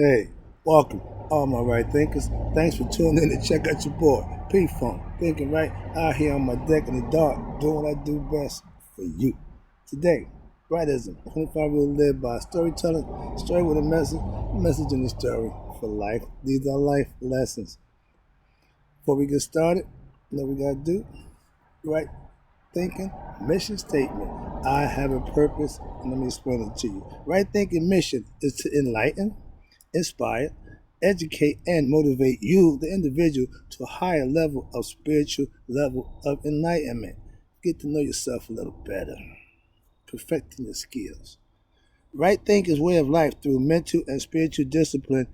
Hey, welcome, all my right thinkers. Thanks for tuning in to check out your boy, P-Funk, thinking right out here on my deck in the dark, doing what I do best for you. Today, Rightism, 25 rules to live by storytelling, story with a message in the story for life. These are life lessons. Before we get started, you know what we gotta do? Right thinking, mission statement. I have a purpose, and let me explain it to you. Right thinking mission is to enlighten, inspire, educate, and motivate you, the individual, to a higher level of spiritual level of enlightenment. Get to know yourself a little better, perfecting your skills. Right thinking way of life through mental and spiritual discipline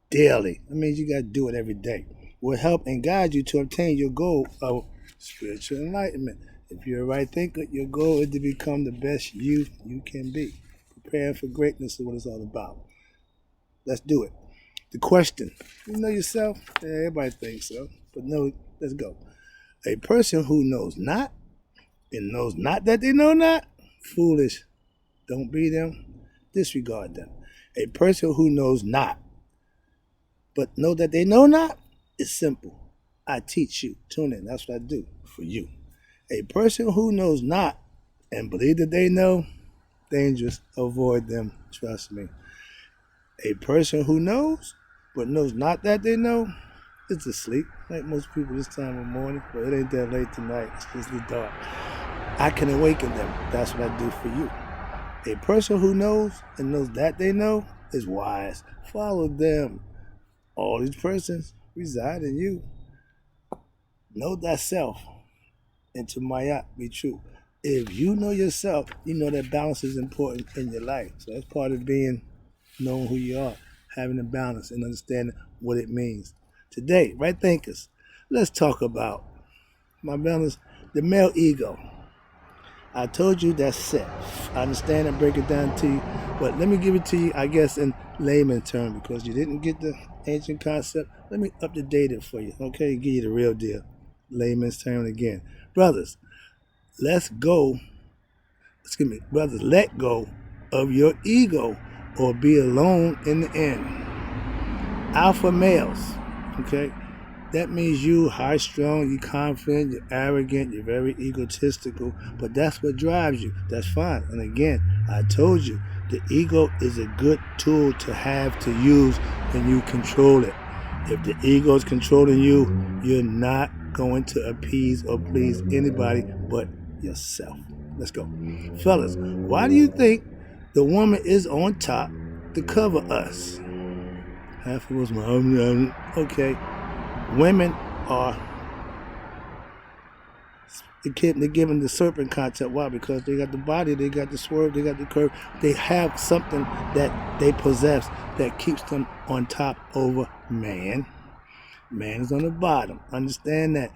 daily. That means you got to do it every day. Will help and guide you to obtain your goal of spiritual enlightenment. If you're a right thinker, your goal is to become the best you can be. Preparing for greatness is what it's all about. Let's do it. The question, you know yourself? Yeah, everybody thinks so. But no, let's go. A person who knows not and knows not that they know not, foolish. Don't be them. Disregard them. A person who knows not but know that they know not is simple. I teach you. Tune in. That's what I do for you. A person who knows not and believe that they know, dangerous. Avoid them. Trust me. A person who knows but knows not that they know is asleep, like most people this time of morning. But it ain't that late tonight. It's just the dark. I can awaken them. That's what I do for you. A person who knows and knows that they know is wise. Follow them. All these persons reside in you. Know thyself, and to Mayat be true. If you know yourself, you know that balance is important in your life. So that's part of being knowing who you are, having a balance and understanding what it means. Today, right thinkers, let's talk about my balance, the male ego. I told you that's set. I understand and break it down to you, but let me give it to you, I guess, in layman terms because you didn't get the ancient concept. Let me up to date it for you, okay? Give you the real deal. Layman's term again. Brothers, brothers, let go of your ego or be alone in the end. Alpha males, okay? That means you high strung, you're confident, you're arrogant, you're very egotistical, but that's what drives you. That's fine. And again, I told you, the ego is a good tool to have to use when you control it. If the ego is controlling you, you're not going to appease or please anybody but yourself. Let's go. Fellas, why do you think the woman is on top to cover us? Half of us, okay. Women are they're given the serpent concept. Why? Because they got the body, they got the swerve, they got the curve. They have something that they possess that keeps them on top over man. Man is on the bottom. Understand that.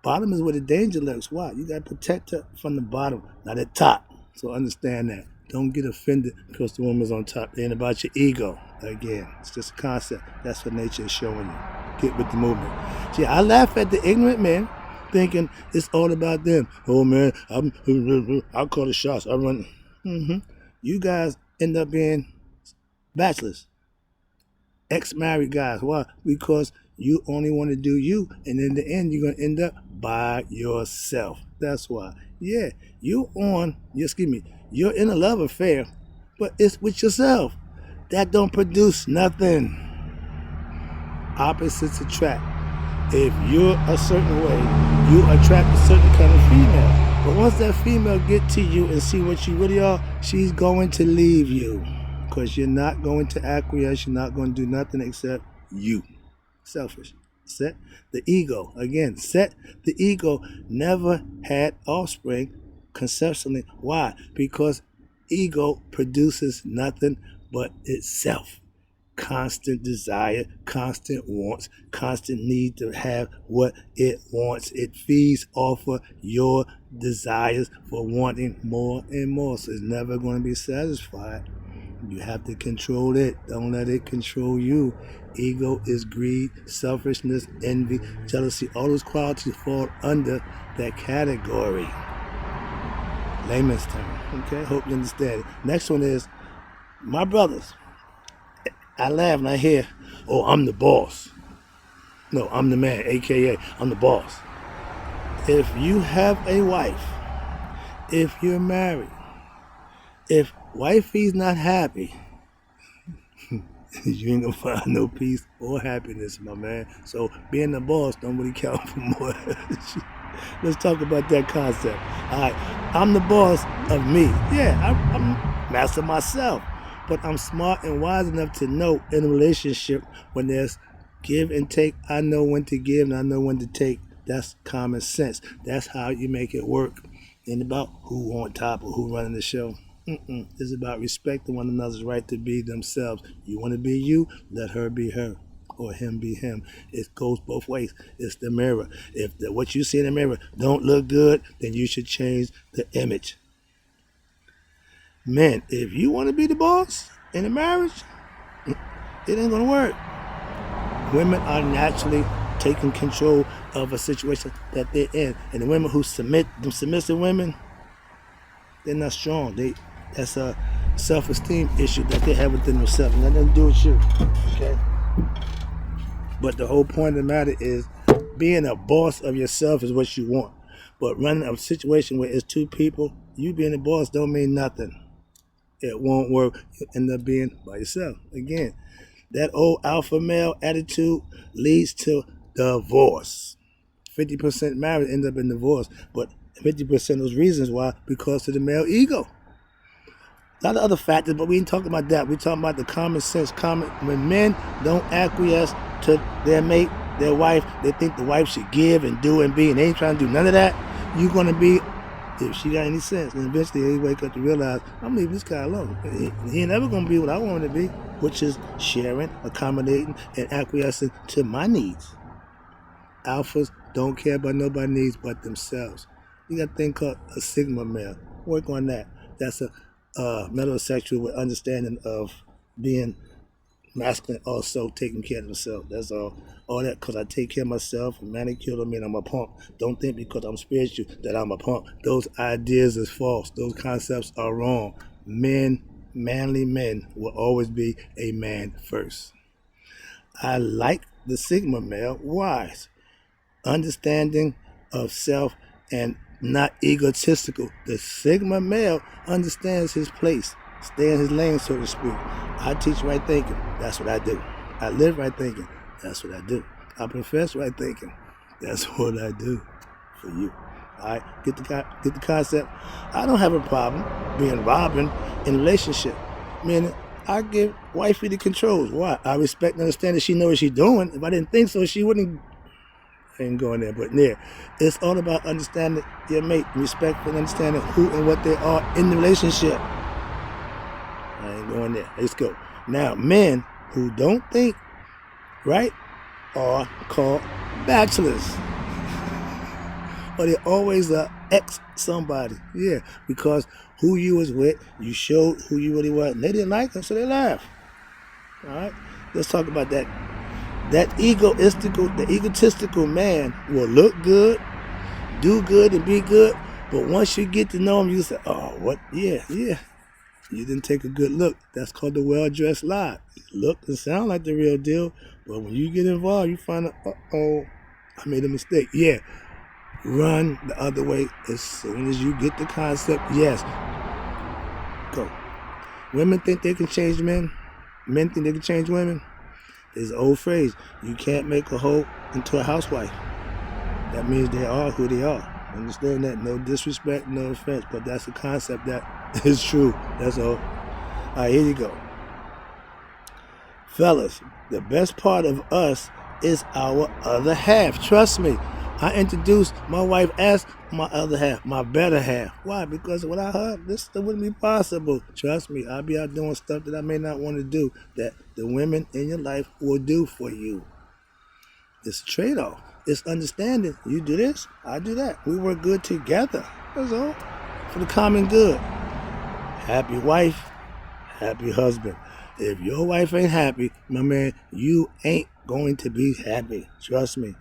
Bottom is where the danger lurks. Why? You got to protect her from the bottom, not the top. So understand that. Don't get offended because the woman's on top. It ain't about your ego. Again, it's just a concept. That's what nature is showing you. Get with the movement. See, I laugh at the ignorant men thinking it's all about them. Oh man, I'll call the shots. I run. You guys end up being bachelors, ex-married guys. Why? Because you only want to do you, and in the end, you're gonna end up by yourself. That's why. Yeah, you're in a love affair, but it's with yourself. That don't produce nothing. Opposites attract. If you're a certain way, you attract a certain kind of female. But once that female get to you and see what you really are, she's going to leave you. Because you're not going to acquiesce, you're not going to do nothing except you. Selfish. Set the ego. Again, set the ego never had offspring conceptually. Why? Because ego produces nothing but itself. Constant desire, constant wants, constant need to have what it wants. It feeds off of your desires for wanting more and more. So it's never going to be satisfied. You have to control it. Don't let it control you. Ego is greed, selfishness, envy, jealousy. All those qualities fall under that category. Layman's term. Okay? Hope you understand it. Next one is, my brothers, I laugh and I hear, oh, I'm the boss. No, I'm the man, aka I'm the boss. If you have a wife, if you're married, if wifey's not happy, you ain't gonna find no peace or happiness, my man. So being the boss don't really count for much. Let's talk about that concept. All right, I'm the boss of me. Yeah, I'm master myself, but I'm smart and wise enough to know in a relationship when there's give and take. I know when to give and I know when to take. That's common sense. That's how you make it work. Ain't about who on top or who running the show. It's about respecting one another's right to be themselves. You want to be you, let her be her, or him be him. It goes both ways. It's the mirror. If what you see in the mirror don't look good, then you should change the image. Men, if you want to be the boss in a marriage, it ain't gonna work. Women are naturally taking control of a situation that they're in, and the women who submit, them submissive women, they're not strong. That's a self-esteem issue that they have within themselves. Nothing to do with you. Okay? But the whole point of the matter is being a boss of yourself is what you want. But running a situation where it's two people, you being a boss don't mean nothing. It won't work. You end up being by yourself. Again, that old alpha male attitude leads to divorce. 50% marriage end up in divorce, but 50% of those reasons why, because of the male ego. A lot of other factors, but we ain't talking about that. We're talking about the common sense. When men don't acquiesce to their mate, their wife, they think the wife should give and do and be, and they ain't trying to do none of that. You're going to be, if she got any sense, and eventually he wake up to realize, I'm leaving this guy alone. He ain't never going to be what I want him to be, which is sharing, accommodating, and acquiescing to my needs. Alphas don't care about nobody's needs but themselves. You got a thing called a sigma male. Work on that. That's a metrosexual with understanding of being masculine, also taking care of himself. That's all. All that because I take care of myself and manicure don't mean I'm a punk. Don't think because I'm spiritual that I'm a punk. Those ideas is false. Those concepts are wrong. Men, manly men, will always be a man first. I like the sigma male. Why? Understanding of self and not egotistical. The sigma male understands his place, stay in his lane, so to speak. I teach right thinking. That's what I do. I live right thinking. That's what I do. I profess right thinking. That's what I do for you. All right, get the concept. I don't have a problem being Robin in a relationship. Meaning, I give wifey the controls. Why? I respect and understand that she knows what she's doing. If I didn't think so, she wouldn't. I ain't going there, but there. It's all about understanding your mate, respect and understanding who and what they are in the relationship. I ain't going there. Let's go. Now, men who don't think right are called bachelors. Or they're always a ex somebody. Yeah, because who you was with, you showed who you really were, and they didn't like them, so they laughed. All right? Let's talk about that. The egotistical man will look good, do good, and be good. But once you get to know him, you say, oh, what? Yeah. You didn't take a good look. That's called the well-dressed lie. You look and sound like the real deal, but when you get involved, you find out, uh-oh, I made a mistake. Yeah. Run the other way as soon as you get the concept. Yes. Go. Women think they can change men. Men think they can change women. There's an old phrase, you can't make a hoe into a housewife. That means they are who they are. Understand that? No disrespect, no offense, but that's a concept that is true. That's all. All right, here you go. Fellas, the best part of us is our other half. Trust me. I introduced my wife as my other half, my better half. Why? Because without her, this wouldn't be possible. Trust me, I'll be out doing stuff that I may not want to do, that the women in your life will do for you. It's a trade-off. It's understanding. You do this, I do that. We work good together. That's all. For the common good. Happy wife, happy husband. If your wife ain't happy, my man, you ain't going to be happy. Trust me.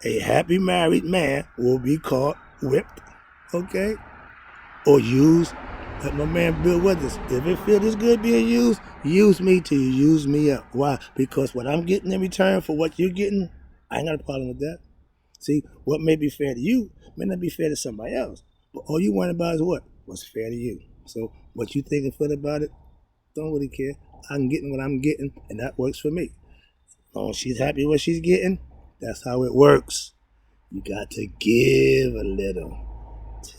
A happy married man will be caught whipped, okay, or used Like my man Bill Withers, if it feels this good being used, use me till you use me up. Why? Because what I'm getting in return for what you're getting, I ain't got a problem with that. See, what may be fair to you may not be fair to somebody else. But all you worry about is what? What's fair to you. So what you think and feel about it, don't really care. I'm getting what I'm getting, and that works for me. Oh, she's happy with what she's getting. That's how it works. You got to give a little.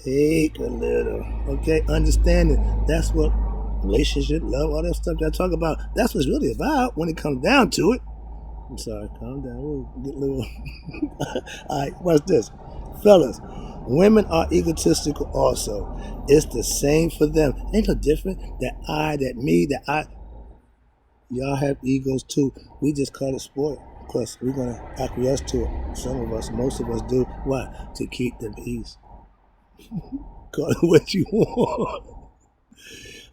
Take a little, okay? Understand it. That's what relationship, love, all that stuff that I talk about. That's what it's really about when it comes down to it. I'm sorry, calm down. We'll get a little. All right, watch this, fellas. Women are egotistical also. It's the same for them. Ain't no different. That I, that me, that I. Y'all have egos too. We just call it sport because we're gonna acquiesce to it. Some of us, most of us do. Why? To keep the peace. Call it what you want.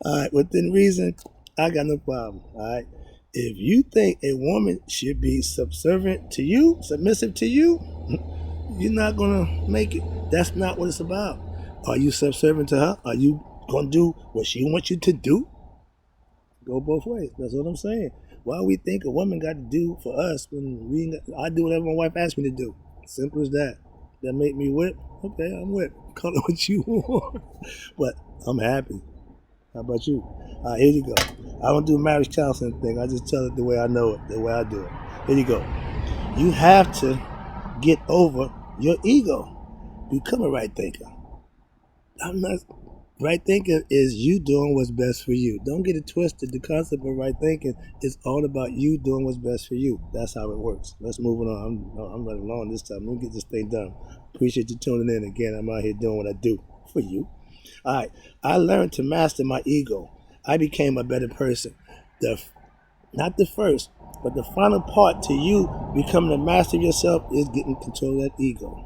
All right, within reason, I got no problem. All right. If you think a woman should be subservient to you, submissive to you, you're not gonna make it. That's not what it's about. Are you subservient to her? Are you gonna do what she wants you to do? Go both ways. That's what I'm saying. Why we think a woman got to do for us when I do whatever my wife asks me to do. Simple as that. That make me whip? Okay, I'm whip. Call it what you want. But I'm happy. How about you? All right, here you go. I don't do marriage counseling thing. I just tell it the way I know it, the way I do it. Here you go. You have to get over your ego. Become a right thinker. I'm not. Right thinking is you doing what's best for you. Don't get it twisted. The concept of right thinking is all about you doing what's best for you. That's how it works. Let's move on. I'm running long this time. Let me get this thing done. Appreciate you tuning in again. I'm out here doing what I do for you. All right. I learned to master my ego. I became a better person. Not the first, but the final part to you becoming a master of yourself is getting control of that ego.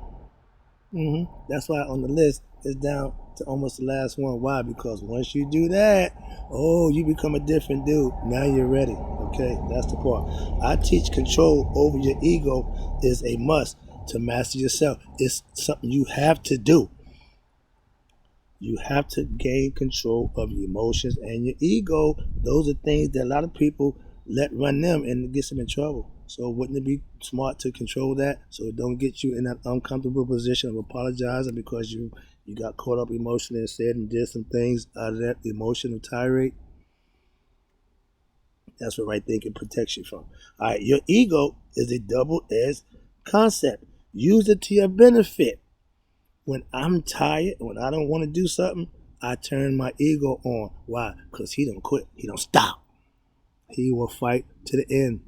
That's why on the list it's down to almost the last one. Why? Because once you do that, you become a different dude. Now you're ready. Okay, that's the part. I teach control over your ego is a must to master yourself. It's something you have to do. You have to gain control of your emotions and your ego. Those are things that a lot of people let run them and it gets them in trouble. So wouldn't it be smart to control that so it don't get you in that uncomfortable position of apologizing because you got caught up emotionally and said and did some things out of that emotional tirade? That's what right thinking protects you from. All right, your ego is a double-edged concept. Use it to your benefit. When I'm tired, when I don't want to do something, I turn my ego on. Why? Because he don't quit. He don't stop. He will fight to the end.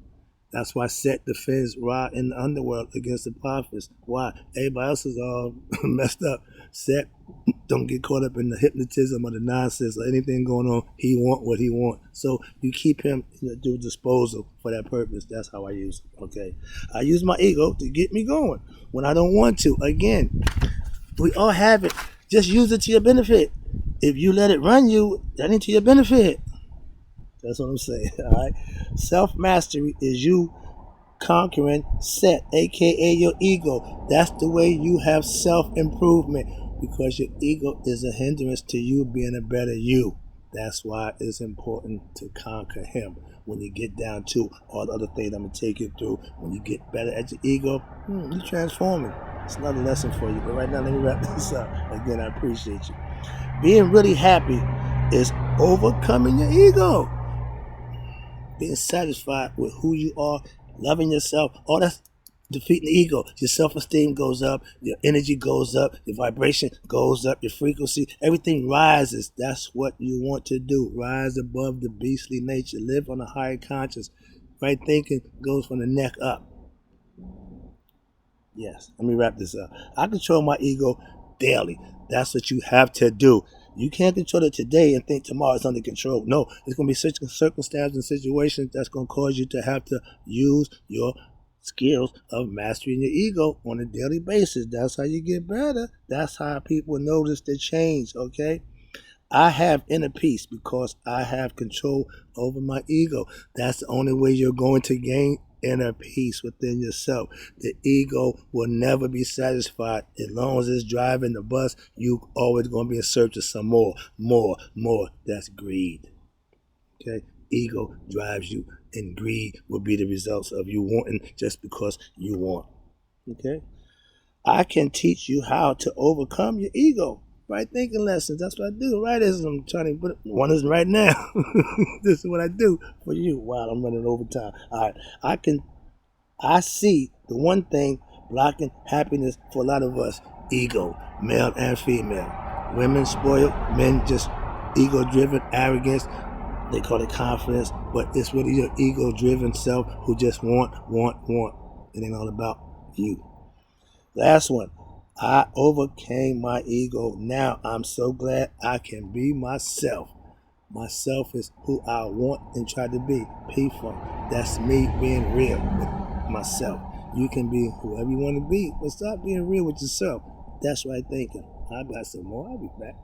That's why Set defends Ra in the underworld against the prophets. Why? Everybody else is all messed up. Set don't get caught up in the hypnotism or the nonsense or anything going on. He want what he want. So you keep him in due disposal for that purpose. That's how I use it. Okay. I use my ego to get me going when I don't want to. Again, we all have it. Just use it to your benefit. If you let it run you, that ain't to your benefit. That's what I'm saying. All right. Self-mastery is you conquering Set, aka your ego. That's the way you have self-improvement because your ego is a hindrance to you being a better you. That's why it's important to conquer him. When you get down to all the other things I'm going to take you through, when you get better at your ego, you're transforming. It's another lesson for you. But right now, let me wrap this up. Again, I appreciate you. Being really happy is overcoming your ego. Being satisfied with who you are, loving yourself, all that's defeating the ego. Your self-esteem goes up, your energy goes up, your vibration goes up, your frequency, everything rises. That's what you want to do. Rise above the beastly nature. Live on a higher conscious. Right thinking goes from the neck up. Yes, let me wrap this up. I control my ego daily. That's what you have to do. You can't control it today and think tomorrow it's under control. No, it's going to be such circumstances and situations that's going to cause you to have to use your skills of mastering your ego on a daily basis. That's how you get better. That's how people notice the change, okay? I have inner peace because I have control over my ego. That's the only way you're going to gain inner peace within yourself. The ego will never be satisfied. As long as it's driving the bus, you always going to be in search of some more. That's greed. Okay? Ego drives you, and greed will be the results of you wanting just because you want. Okay? I can teach you how to overcome your ego. Right thinking lessons. That's what I do. Right as I'm trying to put one is right now. This is what I do for you while I'm running overtime. All right. I see the one thing blocking happiness for a lot of us: ego, male and female. Women spoiled, men just ego-driven, arrogance. They call it confidence, but it's really your ego-driven self who just want. It ain't all about you. Last one. I overcame my ego. Now I'm so glad I can be myself. Myself is who I want and try to be. P-Funk. That's me being real with myself. You can be whoever you want to be, but stop being real with yourself. That's right thinking. I got some more. I'll be back.